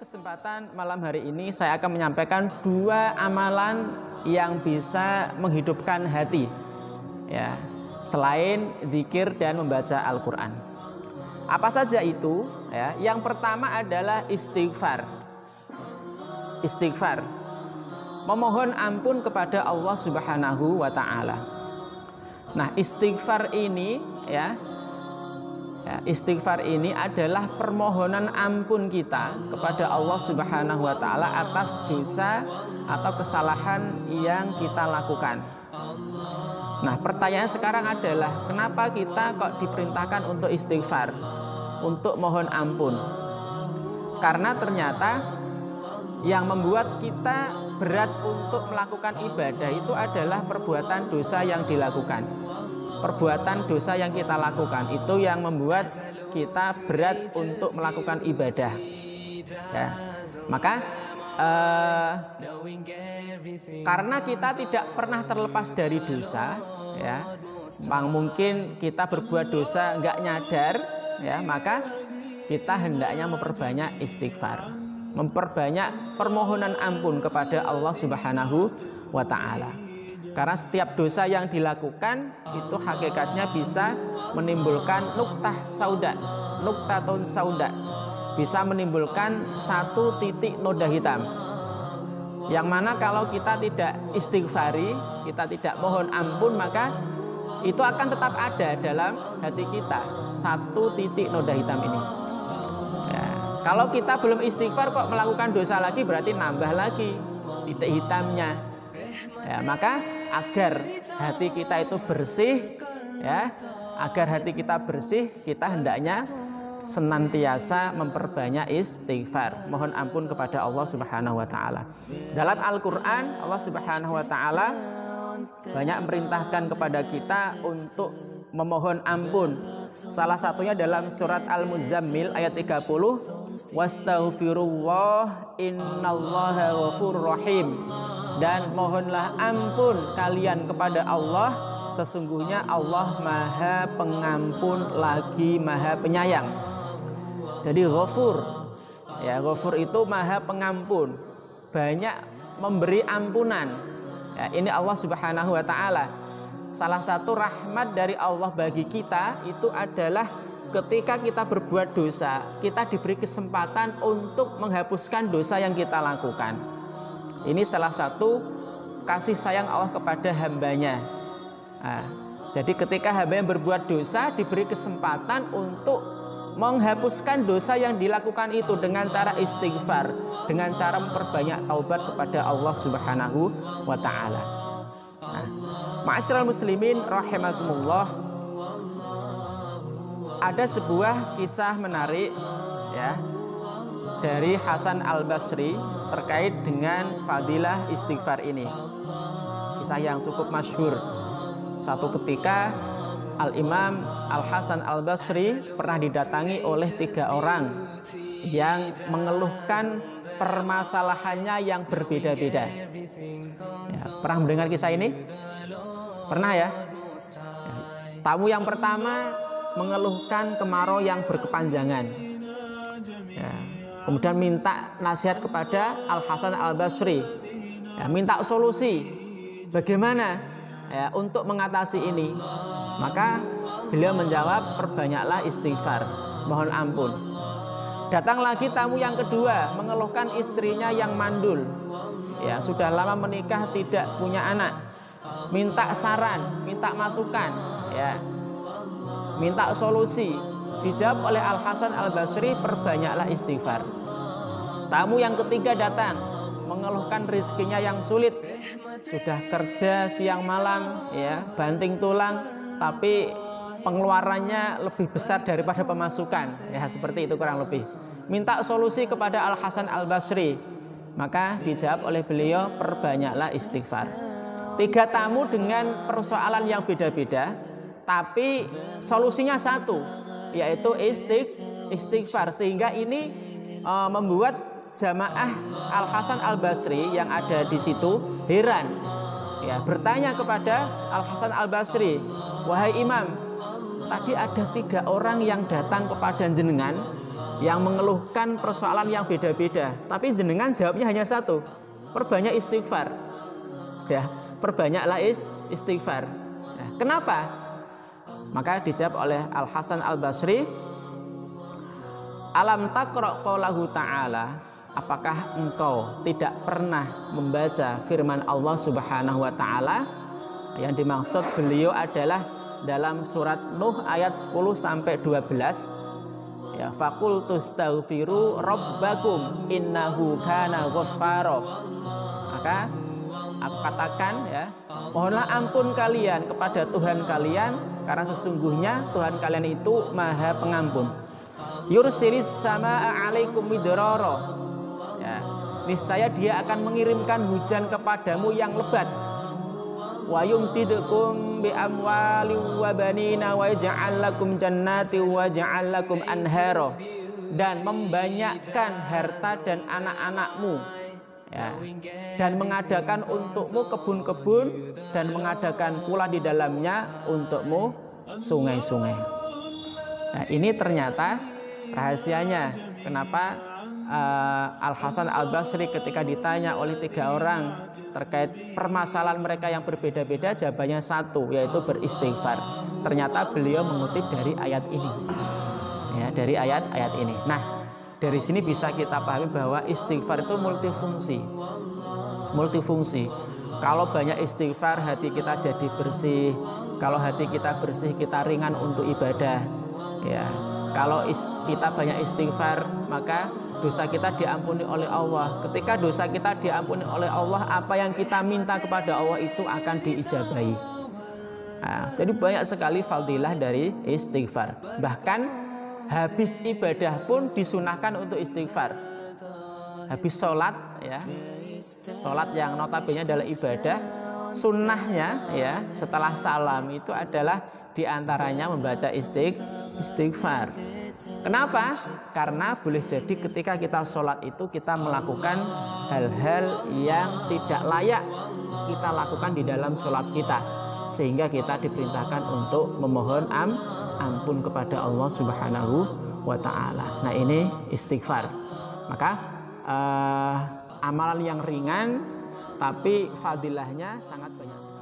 Kesempatan malam hari ini saya akan menyampaikan dua amalan yang bisa menghidupkan hati, ya, selain zikir dan membaca Al-Quran. Apa saja itu? Ya, yang pertama adalah istighfar. Istighfar, memohon ampun kepada Allah Subhanahu wa Ta'ala. Nah, istighfar ini, istighfar ini adalah permohonan ampun kita kepada Allah Subhanahu wa Ta'ala atas dosa atau kesalahan yang kita lakukan. Nah, pertanyaan sekarang adalah kenapa kita kok diperintahkan untuk istighfar, untuk mohon ampun? Karena ternyata yang membuat kita berat untuk melakukan ibadah itu adalah perbuatan dosa yang dilakukan. Perbuatan dosa yang kita lakukan itu yang membuat kita berat untuk melakukan ibadah, ya. Maka karena kita tidak pernah terlepas dari dosa, ya, mungkin kita berbuat dosa nggak nyadar, ya, maka kita hendaknya memperbanyak istighfar, memperbanyak permohonan ampun kepada Allah Subhanahu wa Ta'ala. Karena setiap dosa yang dilakukan itu hakikatnya bisa menimbulkan nuktah sauda, nuktatun sauda, bisa menimbulkan satu titik noda hitam. Yang mana kalau kita tidak istighfari, kita tidak mohon ampun, maka itu akan tetap ada dalam hati kita, satu titik noda hitam ini. Ya, kalau kita belum istighfar kok melakukan dosa lagi, berarti nambah lagi titik hitamnya. Ya, maka agar hati kita itu bersih, ya, agar hati kita bersih, kita hendaknya senantiasa memperbanyak istighfar, mohon ampun kepada Allah Subhanahu wa Ta'ala. Dalam Al-Quran, Allah Subhanahu wa Ta'ala banyak memerintahkan kepada kita untuk memohon ampun. Salah satunya dalam surat Al-Muzammil ayat 30, wastaghfirullah innallaha ghafurur rahim. Dan mohonlah ampun kalian kepada Allah, sesungguhnya Allah Maha Pengampun lagi Maha Penyayang. Jadi ghafur, ya, ghafur itu Maha Pengampun, banyak memberi ampunan. Ya, ini Allah Subhanahu wa Ta'ala. Salah satu rahmat dari Allah bagi kita itu adalah ketika kita berbuat dosa, kita diberi kesempatan untuk menghapuskan dosa yang kita lakukan. Ini salah satu kasih sayang Allah kepada hambanya. Nah, jadi ketika hamba yang berbuat dosa diberi kesempatan untuk menghapuskan dosa yang dilakukan itu dengan cara istighfar, dengan cara memperbanyak taubat kepada Allah Subhanahu wa Ta'ala. Nah, ma'asyiral muslimin rahimakumullah, ada sebuah kisah menarik, ya, dari Hasan Al-Basri terkait dengan fadilah istighfar ini. Kisah yang cukup masyhur. Satu ketika Al-Imam Al-Hasan Al-Basri pernah didatangi oleh 3 orang yang mengeluhkan permasalahannya yang berbeda-beda. Ya, pernah mendengar kisah ini? Pernah, ya? Tamu yang pertama mengeluhkan kemarau yang berkepanjangan. Ya, kemudian minta nasihat kepada Al-Hasan Al-Basri, ya, minta solusi bagaimana, ya, untuk mengatasi ini. Maka beliau menjawab, perbanyaklah istighfar, mohon ampun. Datang lagi tamu yang kedua mengeluhkan istrinya yang mandul, ya, sudah lama menikah tidak punya anak, minta saran, minta masukan, ya, minta solusi. Dijawab oleh Al-Hasan Al-Basri, perbanyaklah istighfar. Tamu yang ketiga datang mengeluhkan rezekinya yang sulit, sudah kerja siang malam, ya, banting tulang, tapi pengeluarannya lebih besar daripada pemasukan, ya, seperti itu kurang lebih. Minta solusi kepada Al-Hasan Al-Basri, maka dijawab oleh beliau, perbanyaklah istighfar. 3 tamu dengan persoalan yang beda-beda, tapi solusinya satu, yaitu istighfar. Sehingga ini membuat jamaah Al-Hasan Al-Basri yang ada di situ heran, ya, bertanya kepada Al-Hasan Al-Basri, wahai imam, tadi ada 3 orang yang datang kepada jenengan yang mengeluhkan persoalan yang beda-beda, tapi jenengan jawabnya hanya satu, perbanyak istighfar. Ya, perbanyaklah istighfar. Nah, kenapa? Maka dijawab oleh Al Hasan Al Basri, alam taqra qaulahu ta'ala, apakah engkau tidak pernah membaca firman Allah Subhanahu wa taala? Yang dimaksud beliau adalah dalam surat Nuh ayat 10 sampai 12. Ya, faqultu astaghfiru rabbakum innahu kana ghaffara. Maka aku katakan, ya, mohonlah ampun kalian kepada Tuhan kalian, karena sesungguhnya Tuhan kalian itu Maha Pengampun. Yursilis samaa 'alaikum midrara. Ya, niscaya Dia akan mengirimkan hujan kepadamu yang lebat. Wa yumtidukum bi amwali wa banina wa yaj'al lakum jannati wa yaj'al lakum anhara, dan membanyakkan harta dan anak-anakmu, ya, dan mengadakan untukmu kebun-kebun, dan mengadakan pula di dalamnya untukmu sungai-sungai. Nah, ini ternyata rahasianya kenapa Al Hasan Al Basri ketika ditanya oleh 3 orang terkait permasalahan mereka yang berbeda-beda, jawabannya satu, yaitu beristighfar. Ternyata beliau mengutip dari ayat ini, ya, dari ayat-ayat ini. Nah, dari sini bisa kita pahami bahwa istighfar itu multifungsi. Kalau banyak istighfar, hati kita jadi bersih. Kalau hati kita bersih, kita ringan untuk ibadah. Ya, kalau kita banyak istighfar, maka dosa kita diampuni oleh Allah. Ketika dosa kita diampuni oleh Allah, apa yang kita minta kepada Allah itu akan diijabahi. Nah, jadi banyak sekali fadilah dari istighfar. Bahkan habis ibadah pun disunahkan untuk istighfar. Habis sholat, ya, sholat yang notabene adalah ibadah, sunnahnya, ya, setelah salam itu adalah diantaranya membaca istighfar. Kenapa? Karena boleh jadi ketika kita sholat itu kita melakukan hal-hal yang tidak layak kita lakukan di dalam sholat kita, sehingga kita diperintahkan untuk memohon ampun kepada Allah Subhanahu wa ta'ala. Nah, ini istighfar. Maka amalan yang ringan tapi fadilahnya sangat banyak sekali.